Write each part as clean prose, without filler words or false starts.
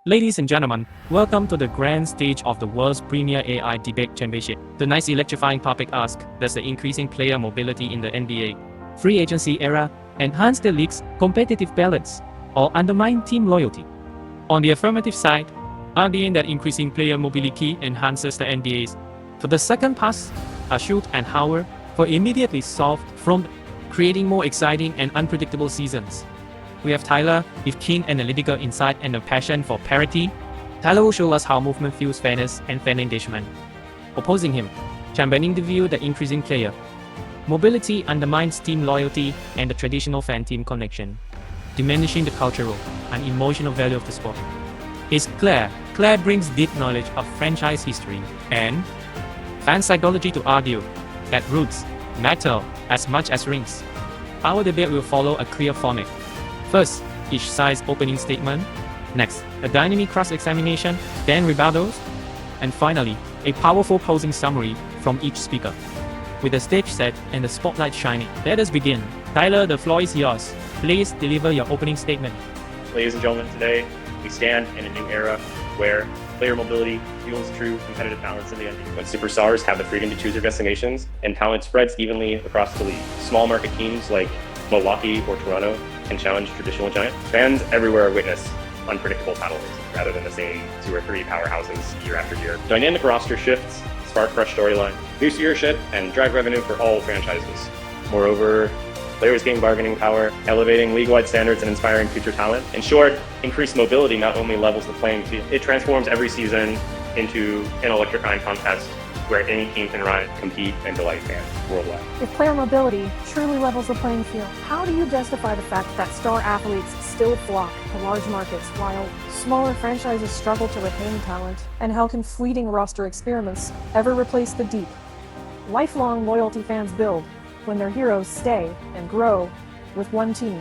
Ladies and gentlemen, welcome to the grand stage of the world's premier AI debate championship. Tonight's electrifying topic asks, does the increasing player mobility in the NBA, free agency era, enhance the league's competitive balance, or undermine team loyalty? On the affirmative side, arguing that increasing player mobility enhances the NBA's. For the second pass, Ashut and Howard for immediately solved from creating more exciting and unpredictable seasons. We have Tyler with keen analytical insight and a passion for parity. Tyler will show us how movement fuels fairness and fan engagement. Opposing him, championing the view that increasing player mobility undermines team loyalty and the traditional fan-team connection, diminishing the cultural and emotional value of the sport. Is Claire. Claire brings deep knowledge of franchise history and fan psychology to argue that roots matter as much as rings. Our debate will follow a clear format. First, each side's opening statement. Next, a dynamic cross-examination, then rebuttals. And finally, a powerful closing summary from each speaker. With the stage set and the spotlight shining, let us begin. Tyler, the floor is yours. Please deliver your opening statement. Ladies and gentlemen, today we stand in a new era where player mobility fuels true competitive balance in the NBA. When superstars have the freedom to choose their destinations and talent spreads evenly across the league. Small market teams like Milwaukee or Toronto can challenge traditional giants. Fans everywhere witness unpredictable battle races rather than the same 2 or 3 powerhouses year after year. Dynamic roster shifts spark fresh storyline, boost viewership, and drive revenue for all franchises. Moreover, players gain bargaining power, elevating league-wide standards and inspiring future talent. In short, increased mobility not only levels the playing field, it transforms every season into an electrifying contest where any team can rise, compete, and delight fans worldwide. If player mobility truly levels the playing field, how do you justify the fact that star athletes still flock to large markets while smaller franchises struggle to retain talent? And how can fleeting roster experiments ever replace the deep, lifelong loyalty fans build when their heroes stay and grow with one team?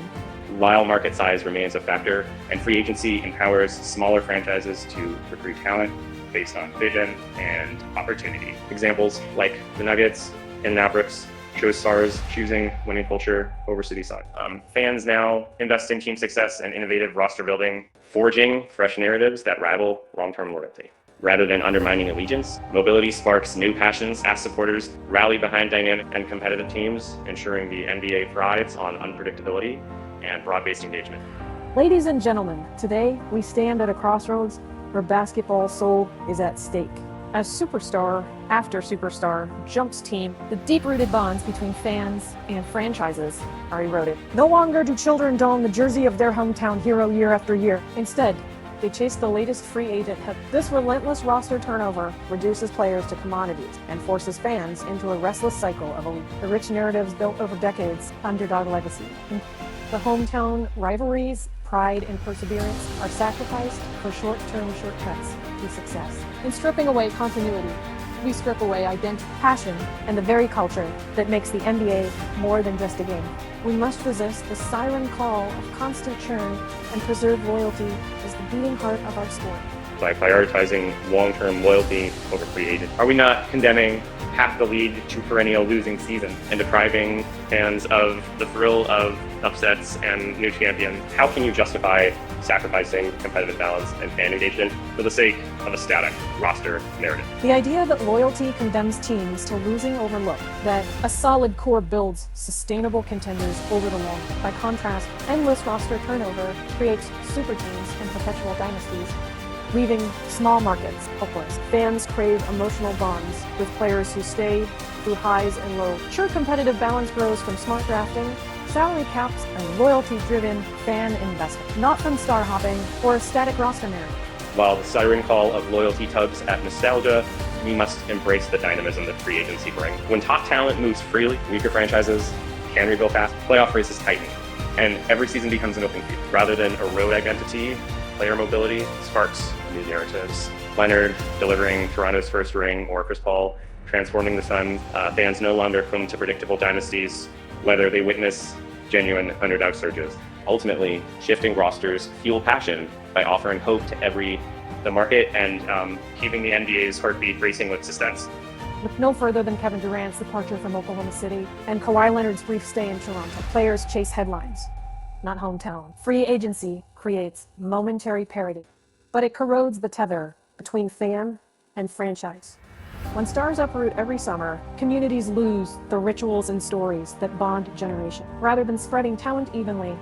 While market size remains a factor and free agency empowers smaller franchises to recruit talent based on vision and opportunity. Examples like the Nuggets and Mavericks show stars choosing winning culture over city side. Fans now invest in team success and innovative roster building, forging fresh narratives that rival long-term loyalty. Rather than undermining allegiance, mobility sparks new passions as supporters rally behind dynamic and competitive teams, ensuring the NBA thrives on unpredictability and broad-based engagement. Ladies and gentlemen, today we stand at a crossroads where basketball soul is at stake. As superstar after superstar jumps team, the deep-rooted bonds between fans and franchises are eroded. No longer do children don the jersey of their hometown hero year after year. Instead, they chase the latest free agent. This relentless roster turnover reduces players to commodities and forces fans into a restless cycle of the rich narratives built over decades, underdog legacy. The hometown rivalries, pride, and perseverance are sacrificed for short-term shortcuts to success. In stripping away continuity, we strip away identity, passion, and the very culture that makes the NBA more than just a game. We must resist the siren call of constant churn and preserve loyalty as the beating heart of our sport. By prioritizing long-term loyalty over free agent, are we not condemning half the league to perennial losing season and depriving fans of the thrill of upsets and new champions? How can you justify sacrificing competitive balance and fan engagement for the sake of a static roster narrative? The idea that loyalty condemns teams to losing overlook that a solid core builds sustainable contenders over the long. By contrast, endless roster turnover creates super teams and perpetual dynasties, leaving small markets hopeless. Fans crave emotional bonds with players who stay through highs and lows. True competitive balance grows from smart drafting, salary caps, and loyalty-driven fan investment, not from star hopping or a static roster narrative. While the siren call of loyalty tugs at nostalgia, we must embrace the dynamism that free agency brings. When top talent moves freely, weaker franchises can rebuild fast, playoff races tighten, and every season becomes an open field. Rather than erode identity, player mobility sparks new narratives. Leonard delivering Toronto's first ring, or Chris Paul transforming the Suns. Fans no longer cling to predictable dynasties, whether they witness genuine underdog surges. Ultimately, shifting rosters fuel passion by offering hope to the market and keeping the NBA's heartbeat racing with suspense. With no further than Kevin Durant's departure from Oklahoma City and Kawhi Leonard's brief stay in Toronto, players chase headlines, not hometown. Free agency creates momentary parity. but it corrodes the tether between fan and franchise. When stars uproot every summer, communities lose the rituals and stories that bond generation. Rather than spreading talent evenly,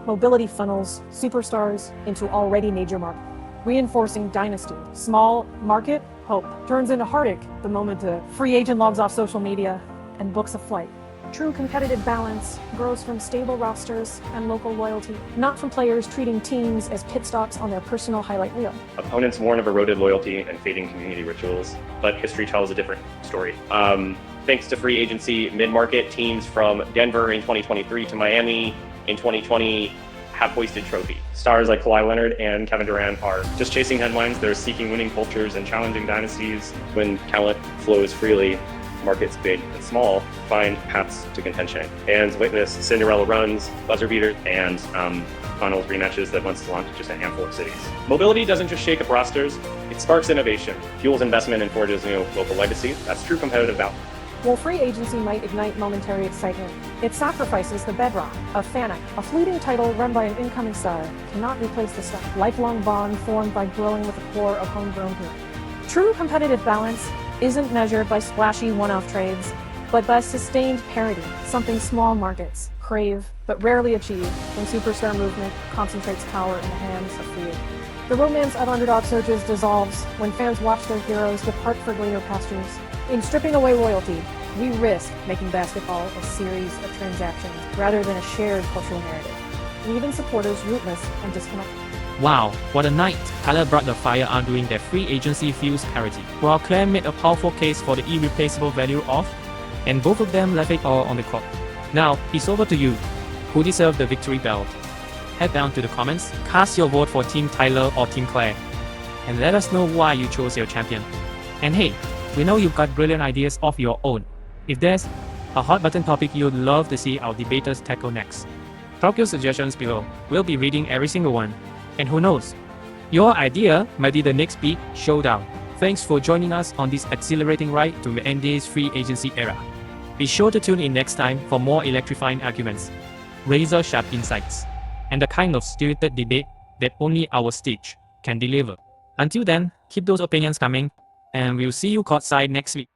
mobility funnels superstars into already major markets, reinforcing dynasty. Small market hope turns into heartache the moment a free agent logs off social media and books a flight. True competitive balance grows from stable rosters and local loyalty, not from players treating teams as pit stops on their personal highlight reel. Opponents warn of eroded loyalty and fading community rituals, but history tells a different story. Thanks to free agency, mid-market teams from Denver in 2023 to Miami in 2020 have hoisted trophy. Stars like Kawhi Leonard and Kevin Durant are just chasing headlines. They're seeking winning cultures and challenging dynasties. When talent flows freely, markets big and small find paths to contention. Fans witness Cinderella runs, buzzer beaters, and finals rematches that once launched just a handful of cities. Mobility doesn't just shake up rosters, it sparks innovation, fuels investment, and forges new local legacy. That's true competitive value. While free agency might ignite momentary excitement, it sacrifices the bedrock of fanic. A fleeting title run by an incoming star cannot replace the stuff. Lifelong bond formed by growing with a core of homegrown heroes. True competitive balance isn't measured by splashy one-off trades, but by sustained parity, something small markets crave but rarely achieve when superstar movement concentrates power in the hands of free agents. The romance of underdog surges dissolves when fans watch their heroes depart for greener pastures. In stripping away loyalty, we risk making basketball a series of transactions rather than a shared cultural narrative, leaving supporters rootless and disconnected. Wow, what a night! Tyler brought the fire, arguing that free agency fuels parity, while Claire made a powerful case for the irreplaceable value of, and both of them left it all on the court. Now, it's over to you. Who deserved the victory belt? Head down to the comments, cast your vote for Team Tyler or Team Claire, and let us know why you chose your champion. And hey, we know you've got brilliant ideas of your own. If there's a hot button topic you'd love to see our debaters tackle next, drop your suggestions below. We'll be reading every single one. And who knows, your idea might be the next big showdown. Thanks for joining us on this exhilarating ride to the NBA's free agency era. Be sure to tune in next time for more electrifying arguments, razor-sharp insights, and the kind of spirited debate that only our stage can deliver. Until then, keep those opinions coming, and we'll see you courtside next week.